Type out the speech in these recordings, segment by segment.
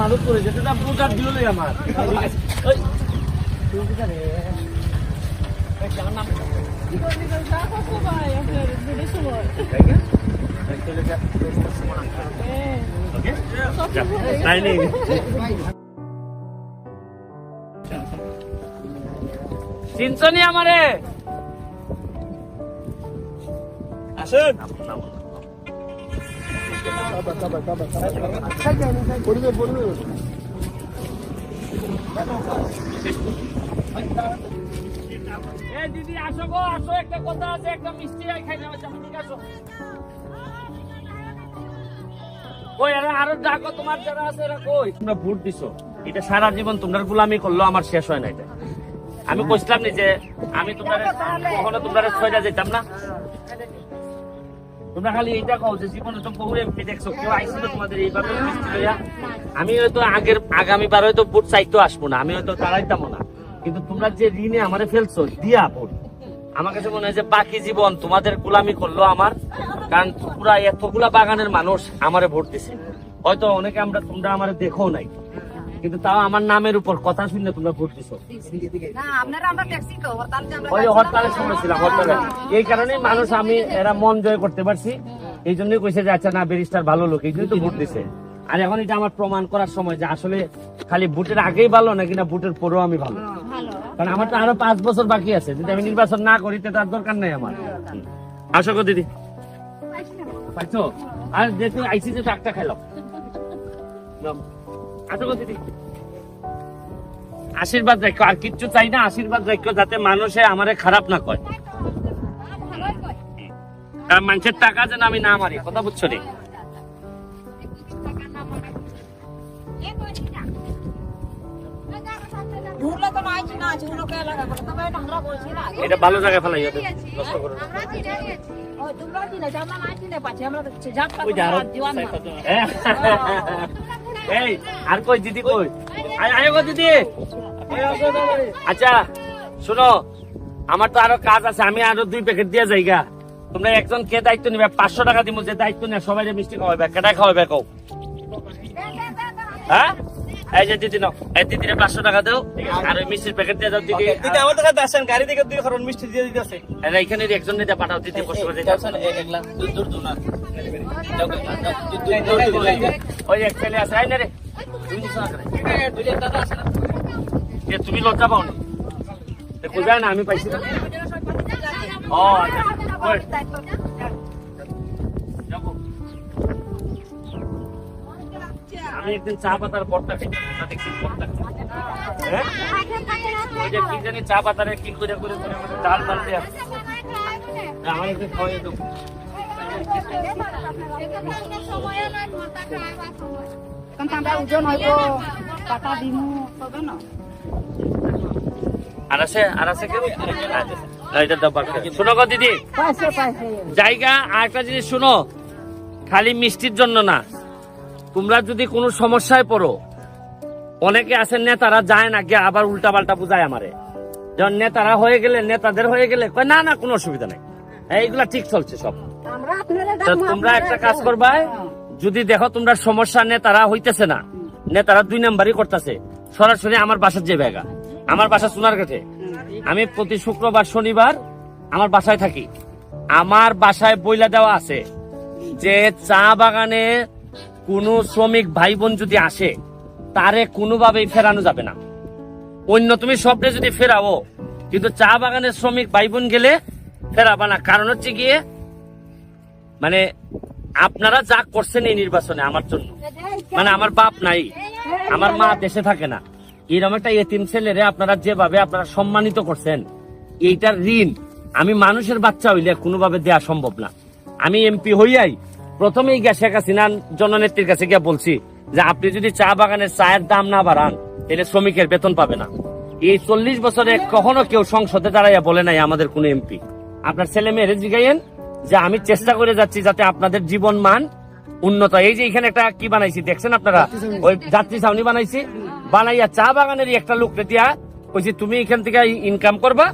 মানুষ করে যেতে ভোটার দিল আমার চিনছনি আমারে আসেন দিদি আসো গো আসো একটা কথা আছে একটা মিষ্টি খাই না ঠিক আছে কই আরো ডাকো তোমার যারা আছে এরা কই তোমরা ভোট দিছো এটা সারা জীবন তোমরা গোলামি করলো আমার শেষ হয় না এটা আমি কইছিলাম নি যে আমি তোমার কখনো তোমার ছয়টা যেতাম না তোমরা খালি এইটা কও যে জীবনে তো বহু এমপি দেখছো কেউ আইছিল তোমাদের এইভাবে মিষ্টি লইয়া আমি হয়তো আগামীবার হয়তো ভোট চাইতে আসবো না আমি হয়তো দাঁড়াইতাম না কিন্তু তোমরা যে ঋণে আমারে ফেলছো দিয়া ভোট আমার কাছে মনে হয় যে বাকি জীবন তোমাদের গোলামি করলো আমার কারণ পুরা এতগুলা বাগানের মানুষ আমারে ভোট দিছে হয়তো অনেকে তোমরা আমারে দেখো নাই কিন্তু তাও আমার নামের উপর কথা শুনে তোমরা ভোট দিছো হরতালের সময় ছিলাম হরতালে এই কারণে মানুষ এরা মন জয় করতে পারছি এই জন্যই কইছে যে আচ্ছা না ব্যারিস্টার ভালো লোক এই জন্যই তো ভোট দিছে আর এখন এটা আমার প্রমাণ করার সময় যে আসলে খালি ভোটের আগেই ভালো নাকি না ভোটের পরেও আমি ভালো কারণ আমার তো আরো 5 বছর বাকি আছে যদি আমি নির্বাচন না করি তার দরকার নাই আমার আসো গো দিদি পাইছো আর যেহেতু আইসি যে একটা খাইলাম আসো গো দিদি আশীর্বাদ রাখো আর কিচ্ছু চাই না আশীর্বাদ রাখো যাতে মানুষে আমারে খারাপ না কয় মানুষের টাকা যেন আমি না মারি কথা বুঝছো রে এটা ভালো জায়গায় ফেলাই আর কই দিদি কই আয়ো দিদি আচ্ছা শোনো আমার তো আরো কাজ আছে আমি আরো 2 প্যাকেট দিয়ে যাইগা তোমরা একজন কে দায়িত্ব নিবে 500 টাকা দিব যে দায়িত্ব নিয়ে সবাই মিষ্টি খাওয়াবে কেটা খাওয়াবে কও হ্যাঁ এই যে দিদি নাও এই দিদিরে 500 টাকা দাও আর ওই মিষ্টির প্যাকেট দিয়ে দাও দিদি দিদি আমার টাকা আসেন গাড়ি থেকে 2 কারণ মিষ্টি দিয়ে দিতেছে আরে এখানে একজন নিতে পাঠাও দিদি কষ্ট করে দিতে আসেন একলা দূর দূর না ওই এক ছেলে আছে আই না রে তুমি শোনা করে দুইটা দাদা আছে না এ তুমি লজ্জা পাও না দেখো যায় না আমি পাইছি না ও আচ্ছা আমি একদিন চা পাতার বড়টা খেতে দেখছি ওই যে কি জানি চা পাতারে কি করে ডাল ডালতে আমার একটু খাওয়াই দেবো শোনো গো দিদি জায়গা আর একটা জিনিস শুনো খালি মিষ্টির জন্য না তোমরা যদি কোনো সমস্যায় পড়ো অনেকে আছেন নেতারা যায় না গিয়ে আবার উল্টা পাল্টা বুঝায় আমারে যখন নেতারা হয়ে গেলে নেতাদের হয়ে গেলে না না কোনো অসুবিধা নাই এইগুলা ঠিক চলছে সব তোমরা একটা কাজ করবা যদি দেখো তোমরা সমস্যা নেতারা হইতেছে না নেতারা 2 নাম্বারই করতেছে সরাসরি আমার বাসার যে ব্যাগা আমার বাসা সোনারঘাটে আমি প্রতি শুক্রবার শনিবার আমার বাসায় থাকি আমার বাসায় বইলা দেওয়া আছে যে চা বাগানে কোন শ্রমিক ভাই বোন যদি আসে তারে কোনোভাবেই ফেরানো যাবে না অন্য তুমি সবটা যদি ফেরাও কিন্তু চা বাগানের শ্রমিক ভাই বোন গেলে ফেরাবা না কারণ হচ্ছে গিয়ে মানে আপনারা যা করছেন এই নির্বাচনে আমার জন্য মানে আমার বাপ নাই আমার মা দেশে থাকে না এরকম একটা এতিম ছেলেরে আপনারা যেভাবে আপনারা সম্মানিত করছেন এইটার ঋণ আমি মানুষের বাচ্চা হইলে কোনোভাবে দেয়া সম্ভব না আমি এমপি হইয়াই প্রথমেই গিয়া শেখ হাসিনার জননেত্রীর কাছে গিয়া বলছি যে আপনি যদি চা বাগানের চায়ের দাম না বাড়ান তাহলে শ্রমিকের বেতন পাবে না এই 40 বছরে কখনো কেউ সংসদে দাঁড়াইয়া বলে নাই আমাদের কোন এমপি আপনার ছেলে মেয়েরে জিগাইয়েন যে আমি চেষ্টা করে যাচ্ছি যাতে আপনাদের জীবন মান উন্নত এই যে এখানে একটা কি বানাইছি দেখছেন আপনারা ওই যাত্রী ছাউনি বানাইছি বানাইয়া চা বাগানেরই একটা লোককে দিয়া কইছি তুমি এখান থেকে ইনকাম করবা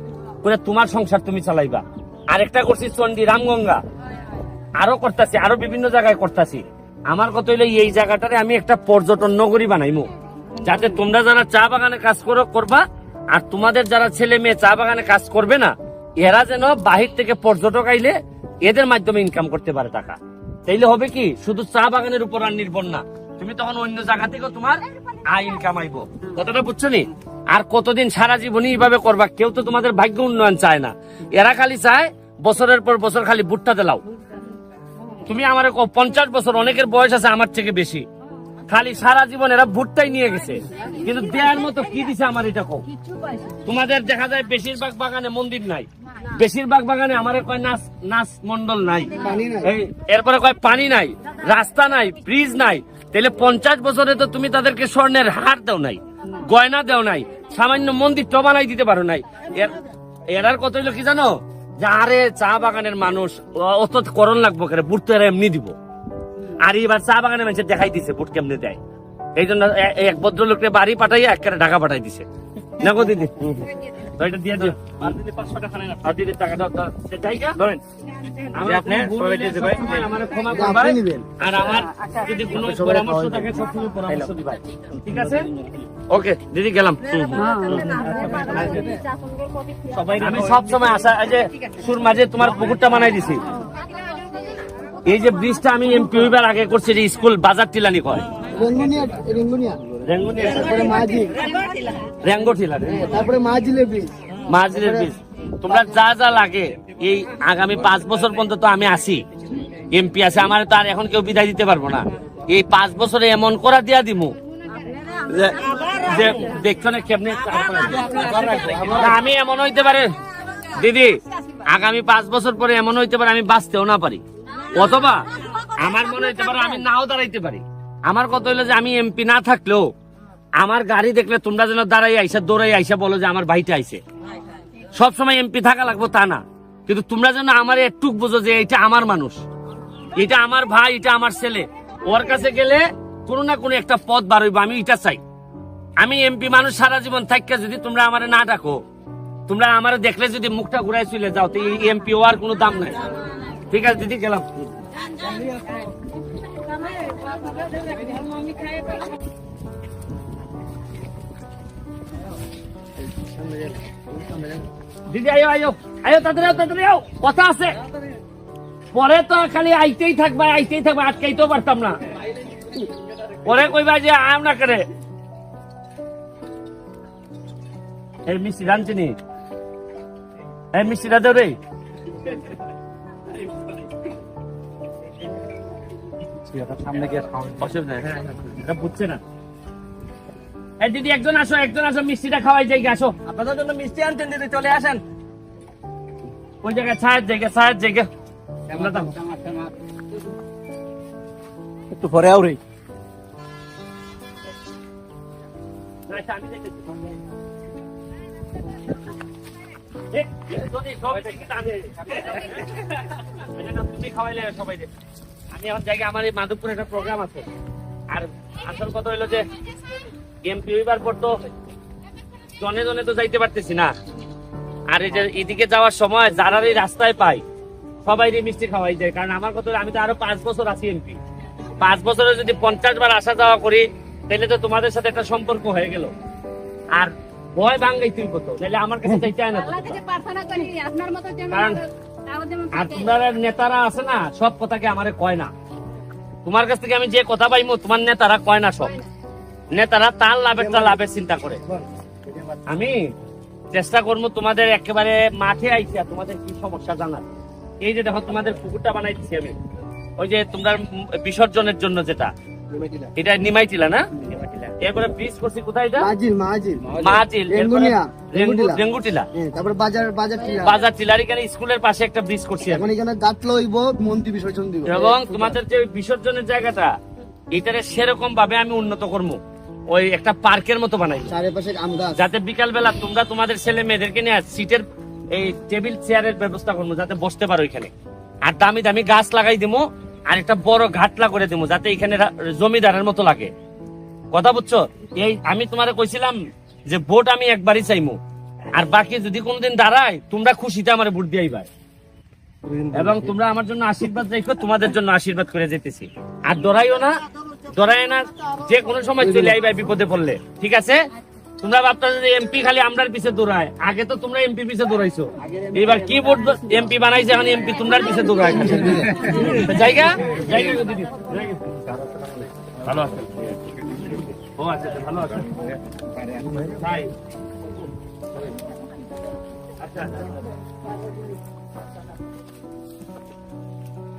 করে তোমার সংসার তুমি চালাইবা আরেকটা করছি চন্ডী রামগঙ্গা আরো করতেছি আরো বিভিন্ন জায়গায় করতেছি আমার কথা হইলো এই জায়গাটারে আমি একটা পর্যটন নগরী বানাইমু, যাতে তোমরা যারা চা বাগানে কাজ করবা আর তোমাদের যারা ছেলে মেয়ে চা বাগানে কাজ করবে না, এরা যেন বাহির থেকে পর্যটক আইলে এদের মাধ্যমে ইনকাম করতে পারে টাকা। তাইলে হবে কি, শুধু চা বাগানের উপর আর নির্ভর না, তুমি তখন অন্য জায়গা থেকেও তোমার আয় ইনকাম আইব। কথাটা বুঝছো নি? আর কতদিন সারা জীবনই এইভাবে করবা? কেউ তো তোমাদের ভাগ্য উন্নয়ন চায় না, এরা খালি চায় বছরের পর বছর খালি ভুট্টা দিলাও। তুমি আমার 50 বছর, অনেকের বয়স আছে আমার থেকে বেশি, খালি সারা জীবন এরা ভুট্টাই নিয়ে গেছে, কিন্তু দেওয়ার মতো কি দিছে আমার এটা কম। তোমাদের দেখা যায় বেশিরভাগ বাগানে মন্দির নাই, বেশিরভাগ বাগানে আমার কয় নাচ মন্ডল নাই, এরপরে কয় পানি নাই, রাস্তা নাই, ব্রিজ নাই। তাহলে 50 বছরে তো তুমি তাদেরকে স্বর্ণের হার দাও নাই, গয়না দেও নাই, সামান্য মন্দিরটা বানাই দিতে পারো নাই। এরার কত হইলো কি জানো, যে আরে চা বাগানের মানুষ অত করণ লাগবো কেন, বুট তো এরা এমনি দিব। আর এবার চা বাগানের মানুষের দেখাই দিছে বুট কেমনে দেয়, এই জন্য এক ভদ্রলোককে বাড়ি পাঠাইয়া একেবারে ঢাকা পাঠাই দিছে। না গো দিদি, এটা দিয়ে দিও, আর দিদি 500 টাকা নেন, আর দিদি টাকা দাও, সেটাই ধরেন আমার ক্ষমা করবেন। আর আমার যদি কোনো পরামর্শ থাকে সবসময় পরামর্শ দিবেন, ঠিক আছে? ওকে দিদি, গেলাম। আমি সব সময় আসা, এই যে সুর মাঝে তোমার পুকুরটা বানাই দিছি, এই যে ব্রিজটা আমি এমপি হইবার আগে করছি, যে স্কুল বাজার টিলানি কয় মাঝিলের ব্রিজ। তোমরা যা যা লাগে এই আগামী 5 বছর পর্যন্ত তো আমি আসি, এমপি আছে আমার, তো আর এখন কেউ বিদায় দিতে পারবো না। এই 5 বছরে এমন করা দিয়া দিমু যে দেখছো না কেমনে। আমি এমন হইতে পারে দিদি, আগামী 5 বছর পরে এমন হইতে পারে আমি বাঁচতেও না পারি, অথবা আমার মনে হইতে পারে আমি নাও দাঁড়াইতে পারি। আমার কথা হইলো যে আমি এমপি না থাকলেও আমার গাড়ি দেখলে তোমরা যেন দাঁড়াই আইসা দৌড়াই আইসা বলো যে আমার ভাইটা আইছে। সবসময় এমপি থাকা লাগবো তা না, কিন্তু তোমরা যেন আমার একটু বুঝো যে এটা আমার মানুষ, এটা আমার ভাই, এটা আমার ছেলে। ওর কাছে গেলে কোনো না কোনো একটা পথ বার হইব, আমি এটা চাই। আমি এমপি মানুষ সারা জীবন থাকা যদি তোমরা আমার না ডাকো, তোমরা আমার দেখলে যদি মুখটা ঘুরাই চলে যাও, তো এই এমপি হওয়ার কোনো দাম নাই। ঠিক আছে দিদি, গেলাম। দিদি আয়ো আয়ো আয়ো, তাড়াতাড়ি আও, কথা আছে। পরে তো খালি আইতেই থাকবা, আটকাইতেও পারতাম না। পরে কইবা যে আম না করে এই মিষ্টি রাঞ্চিনি, এই মিষ্টিটা দেও রে। সামনে গিয়ে অসুবিধা এটা বুঝছে না। এই দিদি একজন আসো, মিষ্টিটা খাওয়াই যাই, আসো। আপনাদের জন্য মিষ্টি আনছেন দিদি, চলে আসেন। ওই জায়গায় ছায়ের জায়গা একটু পরে আও রে। তুমি খাওয়াইলে সবাই। আমি এখন জায়গায় আমার এই মাধবপুরে একটা প্রোগ্রাম আছে। আর আসল কথা হইলো যে এমপি হইবার পর তো জনে জনে তো যাইতে পারতেছি না। আর এই যে এদিকে যাওয়ার সময় যারা এই রাস্তায় পাই সবাই মিষ্টি খাওয়াই যায়। কারণ আমার কথা, আমি তো আরো 5 বছর আছি এমপি। 5 বছরে যদি 50 বার আসা যাওয়া করি, তাহলে তো তোমাদের সাথে একটা সম্পর্ক হয়ে গেল। আর ভয় ভাঙ্গাই তুই কত, তাহলে আমার কাছে চাই না। কারণ আর তোমরা নেতারা আছে না, সব কথাকে আমারে কয় না। তোমার কাছ থেকে আমি যে কথা পাইমো, তোমার নেতারা কয় না। সব নেতারা তার লাভের চিন্তা করে। আমি চেষ্টা করবো তোমাদের একেবারে মাঠে আইসা তোমাদের কি সমস্যা জানার। এই যে দেখো তোমাদের পুকুরটা বানাই দিচ্ছি আমি, ওই যে তোমরা বিসর্জনের জন্য যেটা, এটা নিমাইটিলা না? এরপরে ব্রিজ করছি কোথায়? এটা মাহাজিল রেঙ্গুটিলা, তারপরে বাজার টিলার এখানে স্কুলের পাশে একটা ব্রিজ করছি এবং তোমাদের যে বিসর্জনের জায়গাটা, এটারে সেরকম ভাবে আমি উন্নত করবো। ওই একটা পার্কের মতো বানাই, যাতে বিকাল বেলা তোমরা তোমাদের ছেলে মেয়েদেরকে নিয়ে সিটের এই টেবিল চেয়ারের ব্যবস্থা করবো, যাতে বসতে পারো এখানে। আর দামি দামি গাছ লাগাই দেবো, আর একটা বড় ঘাটলা করে দেবো, যাতে এখানে জমিদারের মতো লাগে। কথা বুঝছো? এই আমি তোমারে কইছিলাম যে ভোট আমি একবারই চাইমু, আর বাকি যদি কোনদিন দাঁড়ায় তোমরা খুশিতে আমার ভোট দিয়াই ভাই। এবং তোমরা আমার জন্য আশীর্বাদ রেখো, তোমাদের জন্য আশীর্বাদ করে যেতেছি। আর ডরাইও না, ডরাই না, যে কোনো সময় চলে আইবা বিপদে পড়লে, ঠিক আছে? তোমরা ভাবতা যে এমপি খালি আমরার পিছে দৌড়ায়, আগে তো তোমরা এমপি পিছে দৌড়াইছো, এবার কি ভোট এমপি বানাইছে, এখন এমপি তোমরার পিছে দৌড়ায়। জায়গা জায়গা দিদি ভালো আছে, ও আচ্ছা ভালো আছে, তাই আচ্ছা।